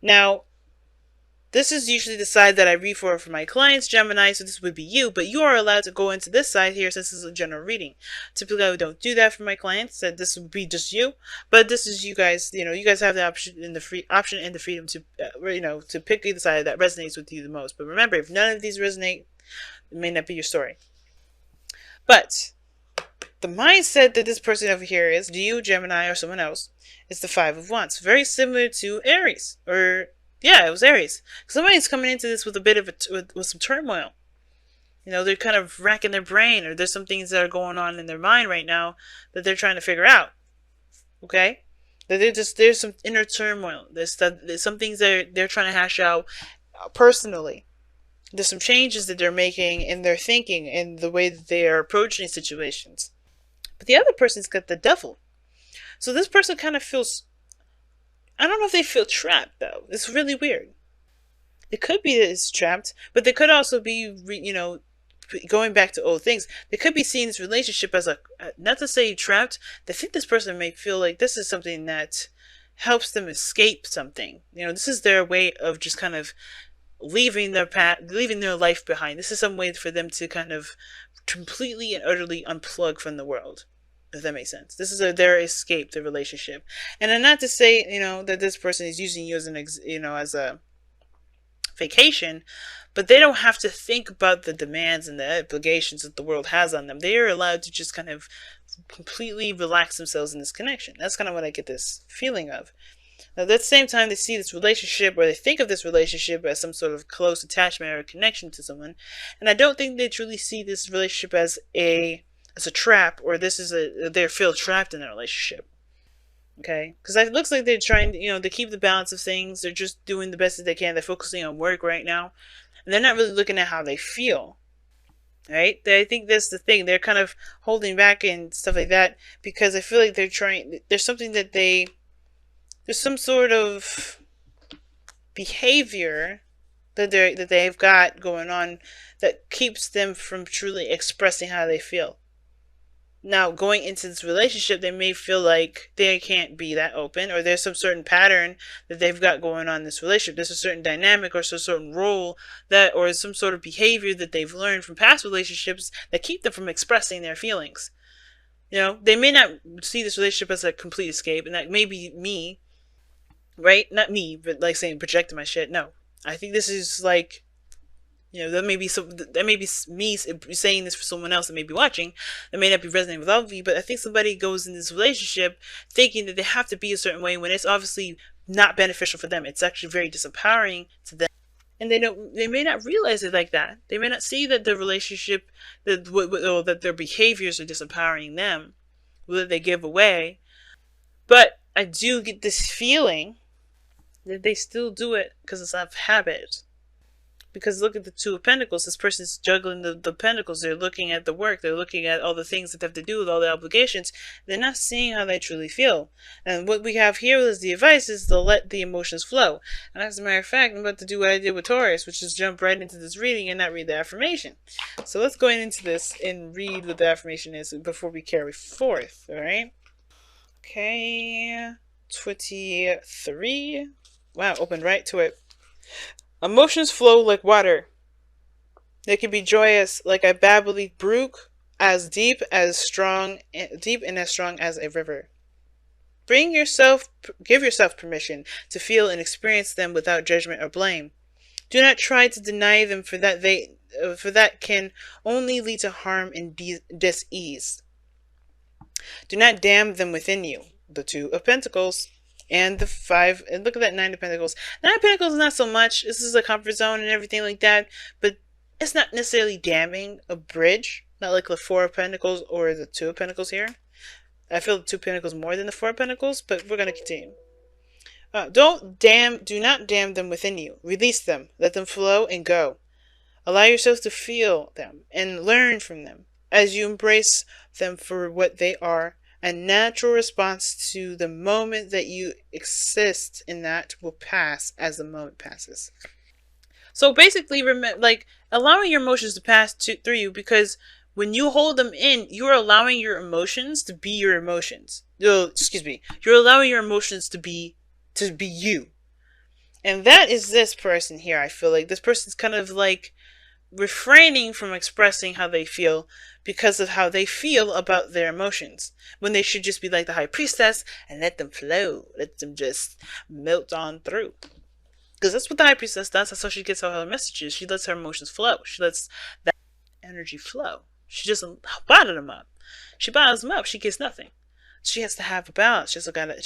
Now, this is usually the side that I read for my clients, Gemini, so this would be you, but you are allowed to go into this side here since this is a general reading. Typically, I don't do that for my clients, that this would be just you, but this is you guys, you guys have the option and the freedom to, to pick either side that resonates with you the most. But remember, if none of these resonate, it may not be your story. But the mindset that this person over here is, do you, Gemini, or someone else, is the Five of Wands. Very similar to Aries, yeah, it was Aries. Somebody's coming into this with a bit of with some turmoil. They're kind of racking their brain, or there's some things that are going on in their mind right now that they're trying to figure out. Okay, there's some inner turmoil. There's some things they're trying to hash out personally. There's some changes that they're making in their thinking and the way that they are approaching situations. But the other person's got the devil. So this person kind of feels, I don't know if they feel trapped, though. It's really weird. It could be that it's trapped, but they could also be, going back to old things. They could be seeing this relationship as not to say trapped. They think this person may feel like this is something that helps them escape something. This is their way of just kind of leaving their life behind. This is some way for them to kind of completely and utterly unplug from the world. If that makes sense. This is their escape, the relationship. And not to say, that this person is using you as as a vacation, but they don't have to think about the demands and the obligations that the world has on them. They are allowed to just kind of completely relax themselves in this connection. That's kind of what I get this feeling of. Now, at the same time, they see this relationship, or they think of this relationship as some sort of close attachment or connection to someone. And I don't think they truly see this relationship as a trap, or they feel trapped in a relationship. Okay, because it looks like they're trying to keep the balance of things. They're just doing the best that they can. They're focusing on work right now, and they're not really looking at how they feel. Right? I think that's the thing. They're kind of holding back and stuff like that because I feel like there's something that there's some sort of behavior that they've got going on that keeps them from truly expressing how they feel. Now, going into this relationship, they may feel like they can't be that open, or there's some certain pattern that they've got going on in this relationship. There's a certain dynamic or some certain role or some sort of behavior that they've learned from past relationships that keep them from expressing their feelings. They may not see this relationship as a complete escape, and that may be me, right? Not me, but like saying projecting my shit. No, I think this is like, that may be me saying this for someone else that may be watching. That may not be resonating with all of you, but I think somebody goes in this relationship thinking that they have to be a certain way when it's obviously not beneficial for them. It's actually very disempowering to them. And they may not realize it like that. They may not see that the relationship, that their behaviors are disempowering them, that they give away. But I do get this feeling that they still do it because it's out of habit. Because look at the Two of Pentacles. This person's juggling the pentacles. They're looking at the work. They're looking at all the things that they have to do with all the obligations. They're not seeing how they truly feel. And what we have here is the advice is to let the emotions flow. And as a matter of fact, I'm about to do what I did with Taurus, which is jump right into this reading and not read the affirmation. So let's go into this and read what the affirmation is before we carry forth. All right? Okay. 23. Wow, opened right to it. Emotions flow like water. They can be joyous like a babbly brook, as deep and as strong as a river. Give yourself permission to feel and experience them without judgment or blame. Do not try to deny them, for that can only lead to harm and dis-ease. Do not damn them within you. The Two of Pentacles. And the 5, and look at that 9 of Pentacles. 9 of Pentacles is not so much. This is a comfort zone and everything like that, but it's not necessarily damning a bridge. Not like the 4 of Pentacles or the 2 of Pentacles here. I feel the 2 of Pentacles more than the 4 of Pentacles, but we're going to continue. Do not damn them within you. Release them. Let them flow and go. Allow yourself to feel them and learn from them as you embrace them for what they are. A natural response to the moment that you exist in that will pass as the moment passes. So basically, allowing your emotions to pass through you, because when you hold them in, you're allowing your emotions to be your emotions. You're allowing your emotions to be you. And that is this person here. I feel like this person's kind of like refraining from expressing how they feel because of how they feel about their emotions, when they should just be like the high priestess and let them flow, let them just melt on through. Because that's what the high priestess does. That's how she gets all her messages. She lets her emotions flow. She lets that energy flow. She doesn't bottle them up. She bottles them up. She gets nothing. She has to have a balance. She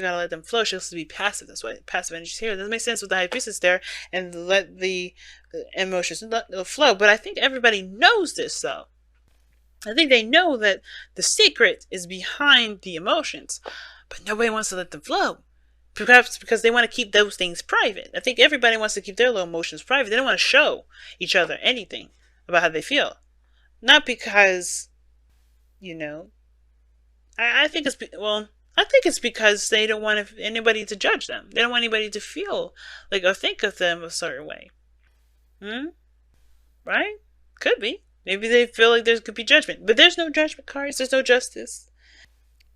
gotta let them flow. She has to be passive. That's why passive energy is here. It doesn't make sense with the high priestess there and let the emotions flow. But I think everybody knows this, though. I think they know that the secret is behind the emotions, but nobody wants to let them flow. Perhaps because they want to keep those things private. I think everybody wants to keep their little emotions private. They don't want to show each other anything about how they feel. Not because, you know, I think it's, well, I think it's because they don't want anybody to judge them. They don't want anybody to feel like or think of them a certain way. Right? Could be. Maybe they feel like there could be judgment. But there's no judgment cards. There's no justice.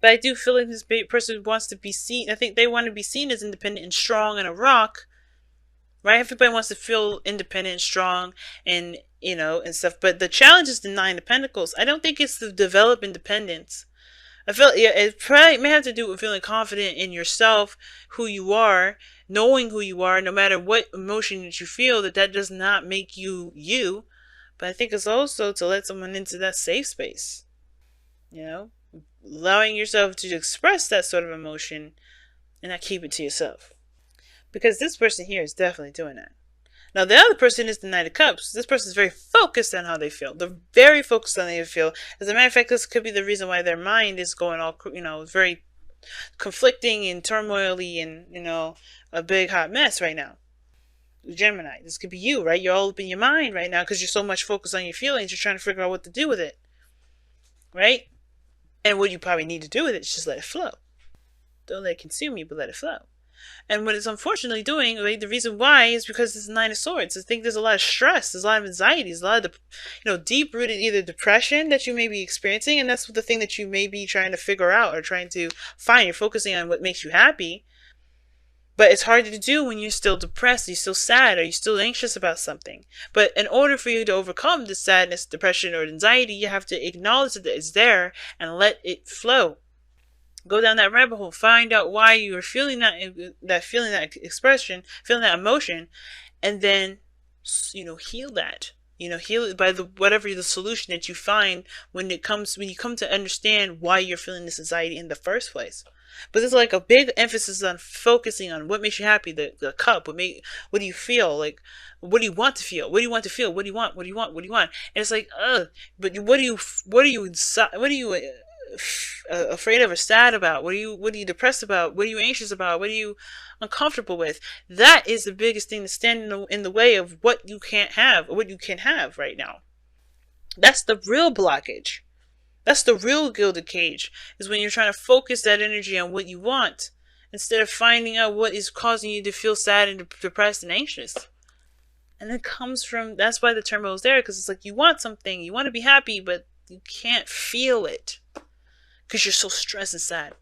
But I do feel like this person wants to be seen. I think they want to be seen as independent and strong and a rock. Right? Everybody wants to feel independent and strong and, you know, and stuff. But the challenge is the Nine of Pentacles. I don't think it's to develop independence. I feel, yeah, it probably may have to do with feeling confident in yourself, who you are, knowing who you are, no matter what emotion that you feel, that does not make you you. But I think it's also to let someone into that safe space. You know? Allowing yourself to express that sort of emotion and not keep it to yourself. Because this person here is definitely doing that. Now, the other person is the Knight of Cups. This person is very focused on how they feel. They're very focused on how they feel. As a matter of fact, this could be the reason why their mind is going all, you know, very conflicting and turmoily and, you know, a big hot mess right now. Gemini, this could be you, right? You're all up in your mind right now because you're so much focused on your feelings. You're trying to figure out what to do with it, right? And what you probably need to do with it is just let it flow. Don't let it consume you, but let it flow. And what it's unfortunately doing, right, the reason why is because it's the Nine of Swords. I think there's a lot of stress, there's a lot of anxiety, there's a lot of, you know, deep-rooted either depression that you may be experiencing, and that's the thing that you may be trying to figure out or trying to find. You're focusing on what makes you happy, but it's hard to do when you're still depressed, you're still sad, or you're still anxious about something. But in order for you to overcome the sadness, depression, or anxiety, you have to acknowledge that it's there and let it flow. Go down that rabbit hole. Find out why you are feeling that expression, feeling that emotion, and then, you know, heal that. You know, heal it by whatever the solution that you find when you come to understand why you're feeling this anxiety in the first place. But there's like a big emphasis on focusing on what makes you happy. The cup. What do you feel like? What do you want to feel? What do you want to feel? What do you want? What do you want? What do you want? And it's like, but what are you afraid of or sad about? What are you depressed about? What are you anxious about? What are you uncomfortable with? That is the biggest thing to stand in the way of what you can't have, or what you can have right now. That's the real blockage. That's the real gilded cage, is when you're trying to focus that energy on what you want instead of finding out what is causing you to feel sad and depressed and anxious. And it comes from, that's why the turmoil is there, because it's like you want something, you want to be happy, but you can't feel it because you're so stressed and sad.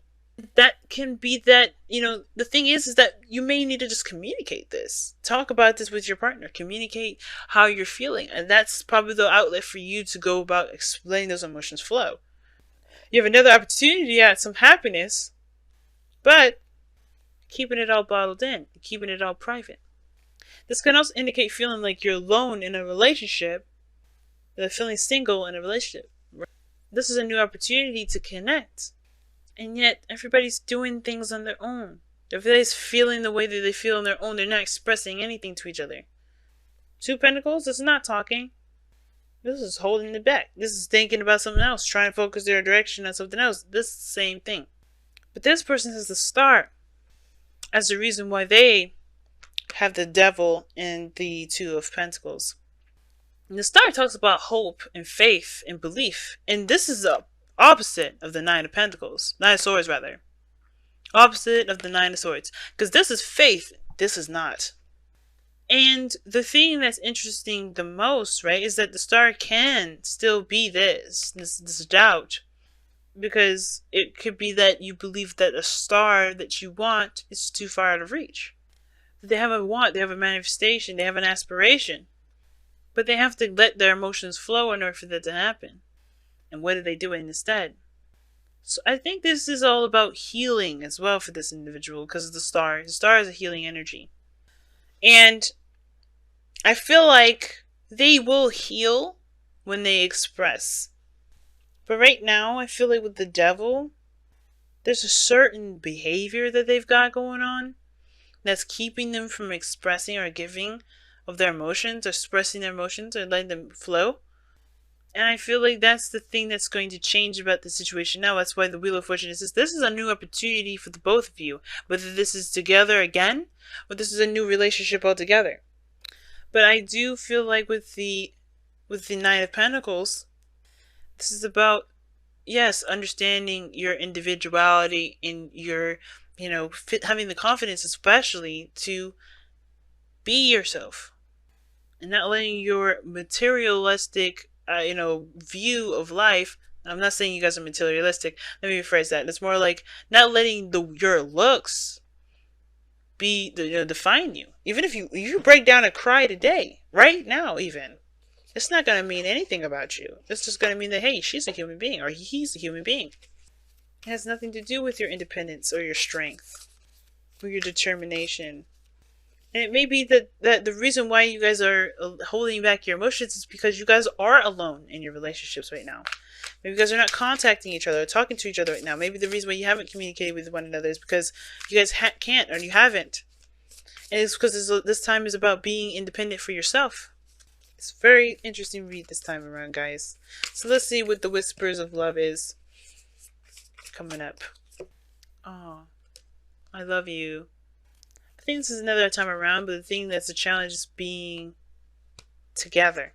That can be that, you know, the thing is that you may need to just communicate this. Talk about this with your partner. Communicate how you're feeling. And that's probably the outlet for you to go about explaining those emotions flow. You have another opportunity at some happiness, but keeping it all bottled in, keeping it all private. This can also indicate feeling like you're alone in a relationship, feeling single in a relationship. This is a new opportunity to connect. And yet, everybody's doing things on their own. Everybody's feeling the way that they feel on their own. They're not expressing anything to each other. Two Pentacles, this is not talking. This is holding it back. This is thinking about something else, trying to focus their direction on something else. This is the same thing. But this person has the Star as the reason why they have the Devil and the Two of Pentacles. And the Star talks about hope and faith and belief. And this is the opposite of the Nine of Pentacles. Nine of Swords, rather. Opposite of the Nine of Swords. Because this is faith. This is not. And the thing that's interesting the most, right, is that the Star can still be this doubt. Because it could be that you believe that a star that you want is too far out of reach. They have a want, they have a manifestation, they have an aspiration. But they have to let their emotions flow in order for that to happen. And what are they doing instead? So I think this is all about healing as well for this individual because of the star. The star is a healing energy. And I feel like they will heal when they express. But right now, I feel like with the devil, there's a certain behavior that they've got going on that's keeping them from expressing or giving of their emotions, or expressing their emotions, or letting them flow. And I feel like that's the thing that's going to change about the situation now. That's why the Wheel of Fortune is this is a new opportunity for the both of you. Whether this is together again, or this is a new relationship altogether. But I do feel like with the Nine of Pentacles, this is about, yes, understanding your individuality and your, having the confidence especially to be yourself. And not letting your materialistic, view of life. I'm not saying you guys are materialistic. Let me rephrase that. It's more like not letting your looks define you. Even if you break down and cry today, right now, even, it's not going to mean anything about you. It's just going to mean that, hey, she's a human being, or he's a human being. It has nothing to do with your independence or your strength or your determination. And it may be that the reason why you guys are holding back your emotions is because you guys are alone in your relationships right now. Maybe you guys are not contacting each other or talking to each other right now. Maybe the reason why you haven't communicated with one another is because you guys can't, or you haven't. And it's because this time is about being independent for yourself. It's a very interesting read this time around, guys. So let's see what the Whispers of Love is coming up. Oh, I love you. I think this is another time around, but the thing that's a challenge is being together.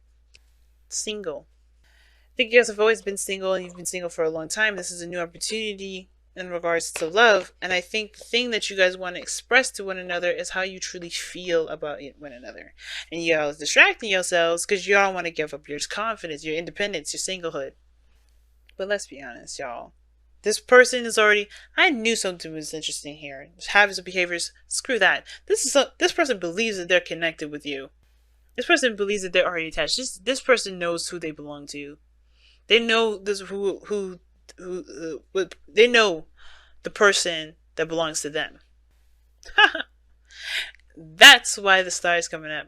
Single. I think you guys have always been single, and you've been single for a long time. This is a new opportunity in regards to love. And I think the thing that you guys want to express to one another is how you truly feel about one another. And y'all distracting yourselves because y'all want to give up your confidence, your independence, your singlehood. But let's be honest, y'all. This person is already... I knew something was interesting here. Habits and behaviors, screw that. This person believes that they're connected with you. This person believes that they're already attached. This person knows who they belong to. They know this they know the person that belongs to them. That's why the star is coming up.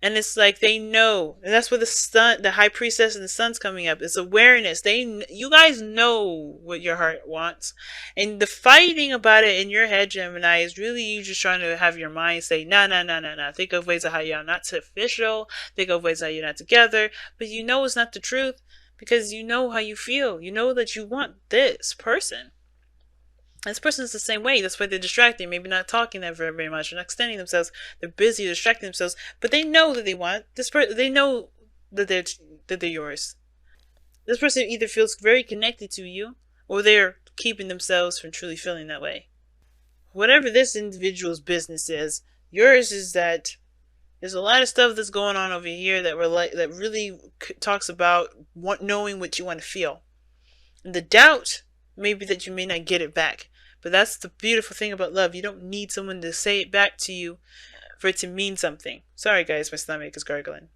And it's like they know, and that's where the High Priestess and the Sun's coming up. It's awareness. You guys know what your heart wants, and the fighting about it in your head, Gemini, is really you just trying to have your mind say, no. Think of ways of how y'all not official. Think of ways how you're not together, but you know it's not the truth because you know how you feel. You know that you want this person. This person is the same way. That's why they're distracting. Maybe not talking that very much. They're not extending themselves. They're busy distracting themselves. But they know that they want this person. They know that they're yours. This person either feels very connected to you, or they're keeping themselves from truly feeling that way. Whatever this individual's business is, yours is that there's a lot of stuff that's going on over here that really talks about knowing what you want to feel. And the doubt may be that you may not get it back. But that's the beautiful thing about love. You don't need someone to say it back to you for it to mean something. Sorry guys, my stomach is gargling.